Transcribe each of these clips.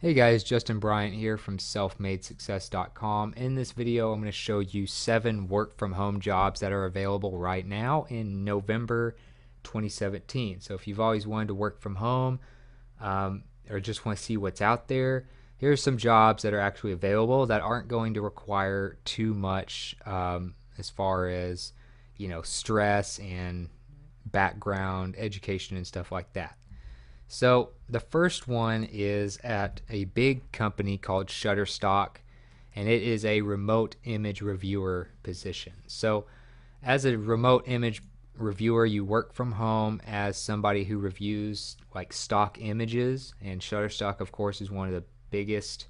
Hey guys, Justin Bryant here from selfmadesuccess.com. In this video, I'm going to show you 7 work from home jobs that are available right now in November 2017. So if you've always wanted to work from home or just want to see what's out there, here's some jobs that are actually available that aren't going to require too much as far as, stress and background, education, and stuff like that. So the first one is at a big company called Shutterstock, and it is a remote image reviewer position. So as a remote image reviewer, you work from home as somebody who reviews like stock images, and Shutterstock, of course, is one of the biggest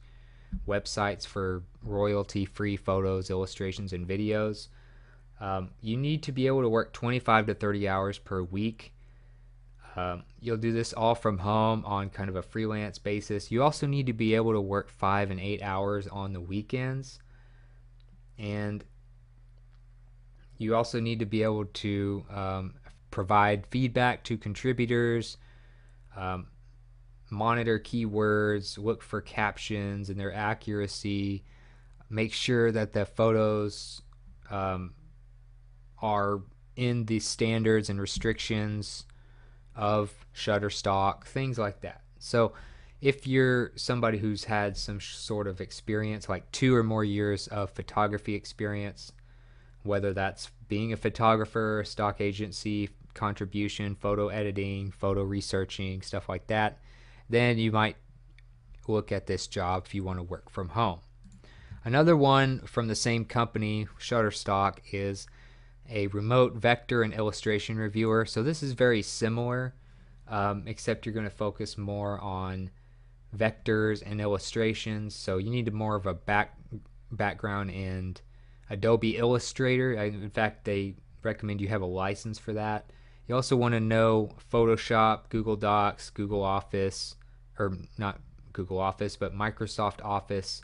websites for royalty-free photos, illustrations, and videos. You need to be able to work 25 to 30 hours per week. You'll do this all from home on kind of a freelance basis. You also need to be able to work 5 and 8 hours on the weekends. And you also need to be able to provide feedback to contributors, um, monitor keywords, look for captions and their accuracy, make sure that the photos um, are in the standards and restrictions of Shutterstock, things like that. So if you're somebody who's had some sort of experience, like 2 or more years of photography experience, whether that's being a photographer, stock agency, contribution, photo editing, photo researching, stuff like that, then you might look at this job if you want to work from home. Another one from the same company, Shutterstock, is a remote vector and illustration reviewer. So this is very similar, except you're going to focus more on vectors and illustrations. So you need more of a background in Adobe Illustrator. In fact, they recommend you have a license for that. You also want to know Photoshop, Google Docs, Google Office, or not Google Office, but Microsoft Office.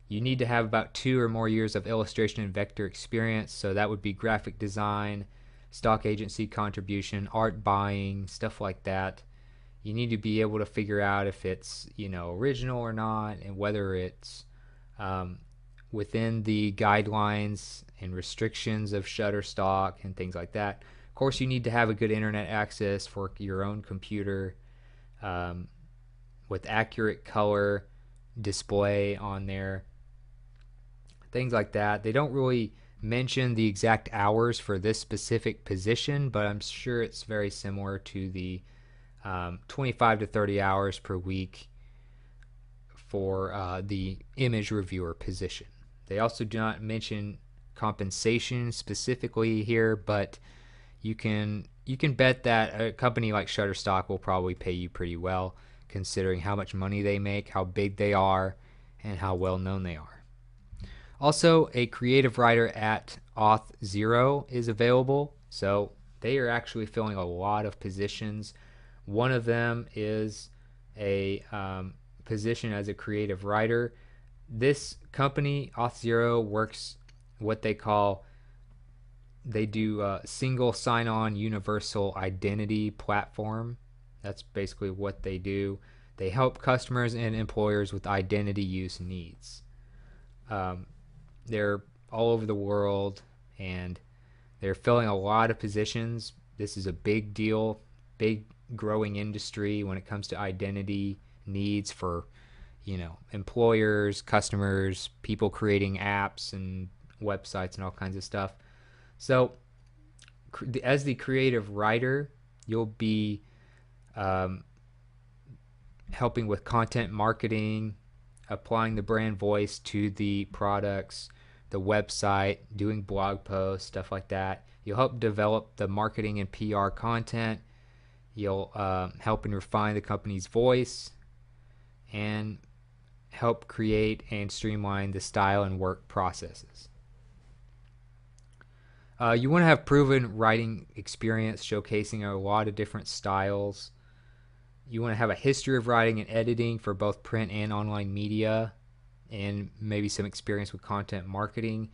You need to have about 2 or more years of illustration and vector experience. So that would be graphic design, stock agency contribution, art buying, stuff like that. You need to be able to figure out if it's original or not, and whether it's um, within the guidelines and restrictions of Shutterstock and things like that. Of course, you need to have a good internet access for your own computer um, with accurate color display on there, things like that. They don't really mention the exact hours for this specific position, but I'm sure it's very similar to the 25 to 30 hours per week for the image reviewer position. They also do not mention compensation specifically here, but you can bet that a company like Shutterstock will probably pay you pretty well, considering how much money they make, how big they are, and how well known they are. Also, a creative writer at Auth0 is available. So they are actually filling a lot of positions. One of them is a position as a creative writer. This company, Auth0, works what they do a single sign-on universal identity platform. That's basically what they do. They help customers and employers with identity use needs. Um, they're all over the world, and they're filling a lot of positions. This is a big deal, big growing industry when it comes to identity needs for employers, customers, people creating apps and websites and all kinds of stuff. So as the creative writer, you'll be um, helping with content marketing, applying the brand voice to the products, the website, doing blog posts, stuff like that. You'll help develop the marketing and PR content. You'll help and refine the company's voice, and help create and streamline the style and work processes. You want to have proven writing experience, showcasing a lot of different styles. You want to have a history of writing and editing for both print and online media, and maybe some experience with content marketing.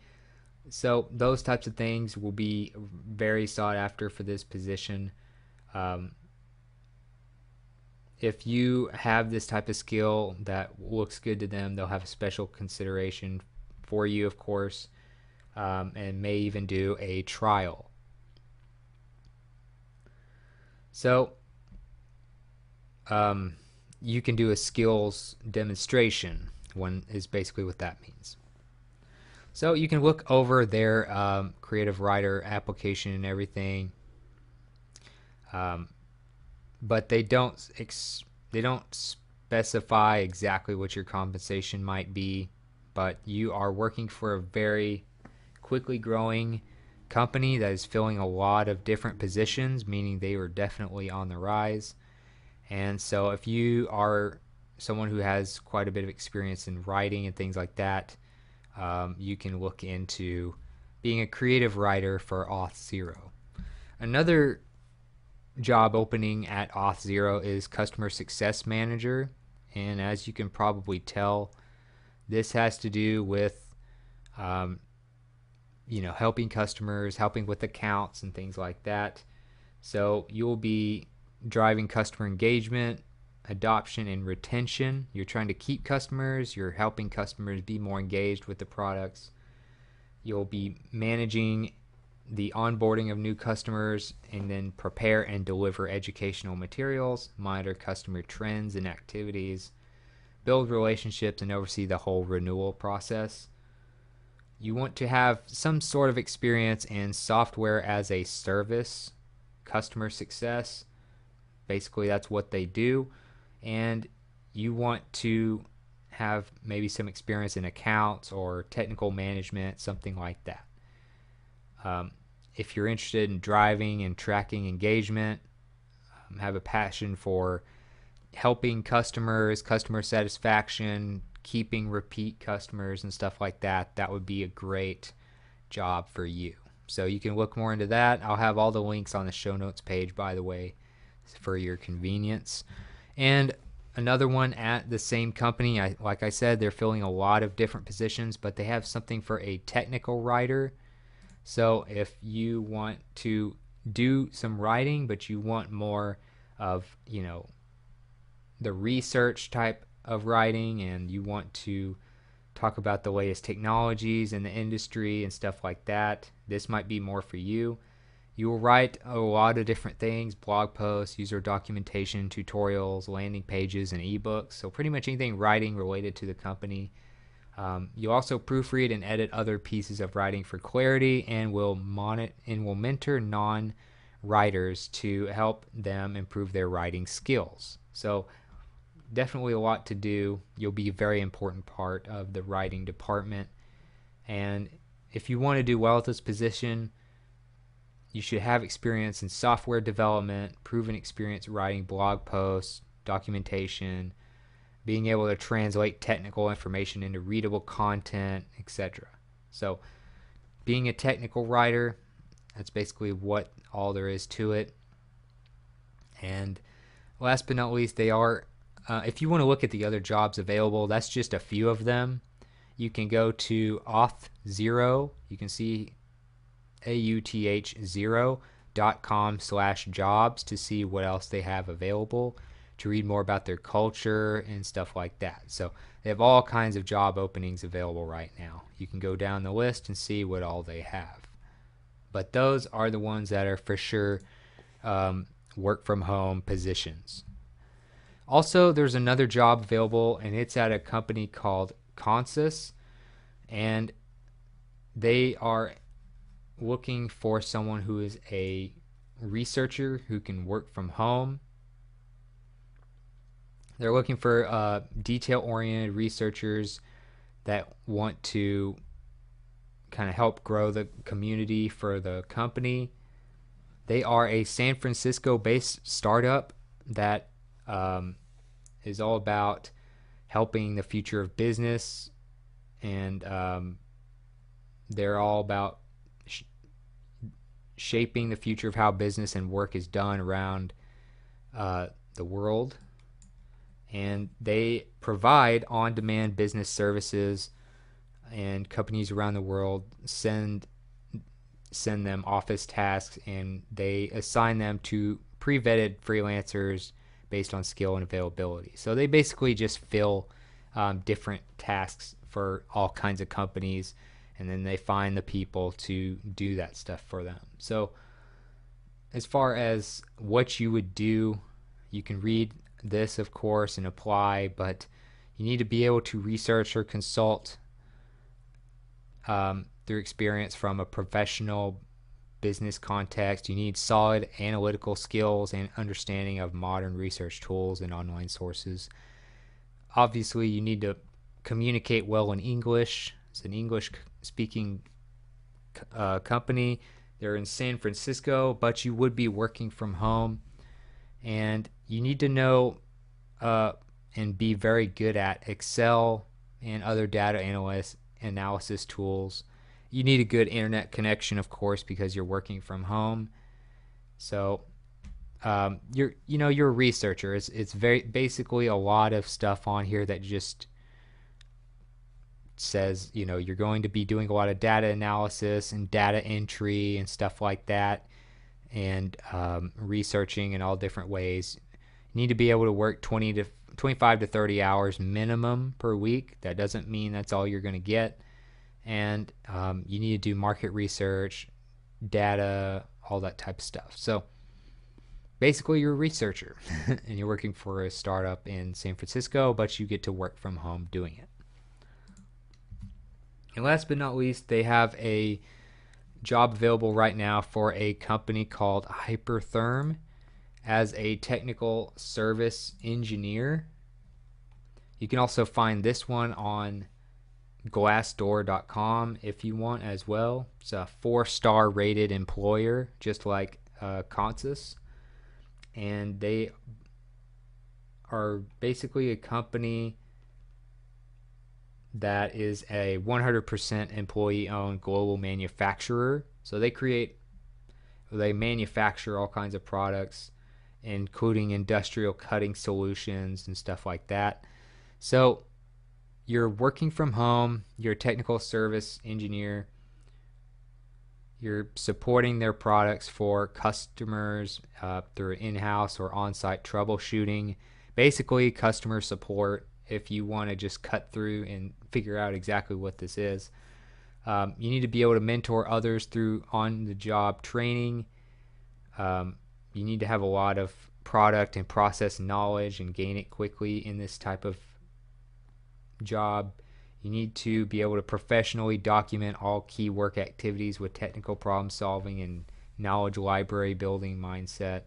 So those types of things will be very sought after for this position. Um, if you have this type of skill that looks good to them, they'll have a special consideration for you, of course, and may even do a trial. So you can do a skills demonstration, one is basically what that means. So you can look over their Creative Writer application and everything, but they don't specify exactly what your compensation might be. But you are working for a very quickly growing company that is filling a lot of different positions, meaning they are definitely on the rise. And so if you are someone who has quite a bit of experience in writing and things like that, you can look into being a creative writer for Auth0. Another job opening at Auth0 is customer success manager, and as you can probably tell, this has to do with helping customers, helping with accounts and things like that. So you'll be driving customer engagement, adoption, and retention. You're trying to keep customers, you're helping customers be more engaged with the products. You'll be managing the onboarding of new customers, and then prepare and deliver educational materials, monitor customer trends and activities, build relationships, and oversee the whole renewal process. You want to have some sort of experience in software as a service, customer success. Basically, that's what they do. And you want to have maybe some experience in accounts or technical management, something like that. If you're interested in driving and tracking engagement, have a passion for helping customers, customer satisfaction, keeping repeat customers and stuff like that, that would be a great job for you. So you can look more into that. I'll have all the links on the show notes page, by the way, for your convenience. And another one at the same company, like I said, they're filling a lot of different positions, but they have something for a technical writer. So if you want to do some writing, but you want more of, the research type of writing, and you want to talk about the latest technologies in the industry and stuff like that, this might be more for you. You will write a lot of different things: blog posts, user documentation, tutorials, landing pages, and ebooks. So pretty much anything writing related to the company. You also proofread and edit other pieces of writing for clarity, and will mentor non-writers to help them improve their writing skills. So definitely a lot to do. You'll be a very important part of the writing department. And if you want to do well at this position, you should have experience in software development, proven experience writing blog posts, documentation, being able to translate technical information into readable content, etc. So being a technical writer, that's basically what all there is to it. And last but not least, they are, if you want to look at the other jobs available, that's just a few of them. You can go to Auth0. You can see auth0.com/jobs to see what else they have available, to read more about their culture and stuff like that. So they have all kinds of job openings available right now. You can go down the list and see what all they have. But those are the ones that are for sure work from home positions. Also, there's another job available, and it's at a company called Consys, and they are looking for someone who is a researcher who can work from home. They're looking for detail-oriented researchers that want to kind of help grow the community for the company. They are a San Francisco-based startup that is all about helping the future of business, and they're all about shaping the future of how business and work is done around the world. And they provide on-demand business services, and companies around the world send them office tasks, and they assign them to pre-vetted freelancers based on skill and availability. So they basically just fill different tasks for all kinds of companies, and then they find the people to do that stuff for them. So as far as what you would do, you can read this, of course, and apply, but you need to be able to research or consult through experience from a professional business context. You need solid analytical skills and understanding of modern research tools and online sources. Obviously, you need to communicate well in English. It's an English-speaking company. They're in San Francisco, but you would be working from home. And you need to know and be very good at Excel and other data analysis tools. You need a good internet connection, of course, because you're working from home. So you're a researcher. It's very basically a lot of stuff on here that just says you're going to be doing a lot of data analysis and data entry and stuff like that, and researching in all different ways. You need to be able to work 25 to 30 hours minimum per week. That doesn't mean that's all you're going to get. And you need to do market research, data, all that type of stuff. So basically you're a researcher and you're working for a startup in San Francisco, but you get to work from home doing it. And last but not least, they have a job available right now for a company called Hypertherm as a technical service engineer. You can also find this one on Glassdoor.com if you want as well. It's a 4-star rated employer, just like Consys, and they are basically a company that is a 100% employee-owned global manufacturer. So they manufacture all kinds of products, including industrial cutting solutions and stuff like that. So you're working from home, you're a technical service engineer, you're supporting their products for customers through in-house or on-site troubleshooting, basically customer support if you want to just cut through and figure out exactly what this is. You need to be able to mentor others through on-the-job training. You need to have a lot of product and process knowledge and gain it quickly in this type of job. You need to be able to professionally document all key work activities with technical problem solving and knowledge library building mindset.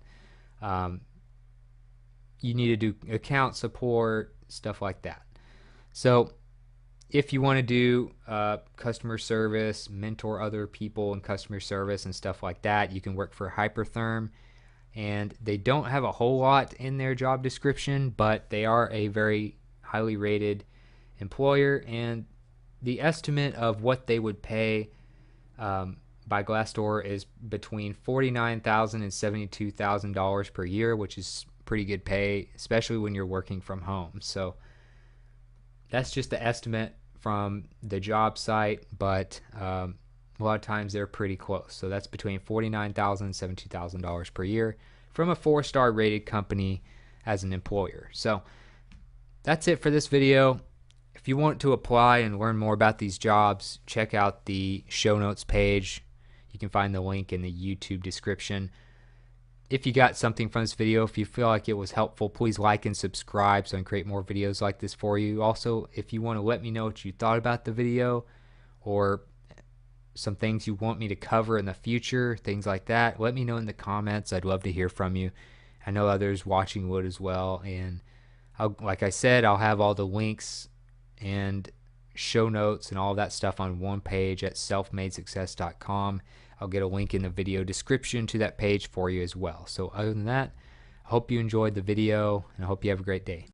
You need to do account support, stuff like that. So if you want to do customer service, mentor other people in customer service and stuff like that, you can work for Hypertherm. And they don't have a whole lot in their job description, but they are a very highly rated employer, and the estimate of what they would pay by Glassdoor is between $49,000 and $72,000 per year, which is pretty good pay, especially when you're working from home. So that's just the estimate from the job site, but a lot of times they're pretty close. So that's between $49,000 and $72,000 per year from a 4-star rated company as an employer. So that's it for this video. If you want to apply and learn more about these jobs, check out the show notes page. You can find the link in the YouTube description. If you got something from this video, if you feel like it was helpful, please like and subscribe so I can create more videos like this for you. Also, if you want to let me know what you thought about the video or some things you want me to cover in the future, things like that, let me know in the comments. I'd love to hear from you. I know others watching would as well. And like I said, I'll have all the links and show notes and all that stuff on one page at selfmadesuccess.com. I'll get a link in the video description to that page for you as well. So other than that, I hope you enjoyed the video and I hope you have a great day.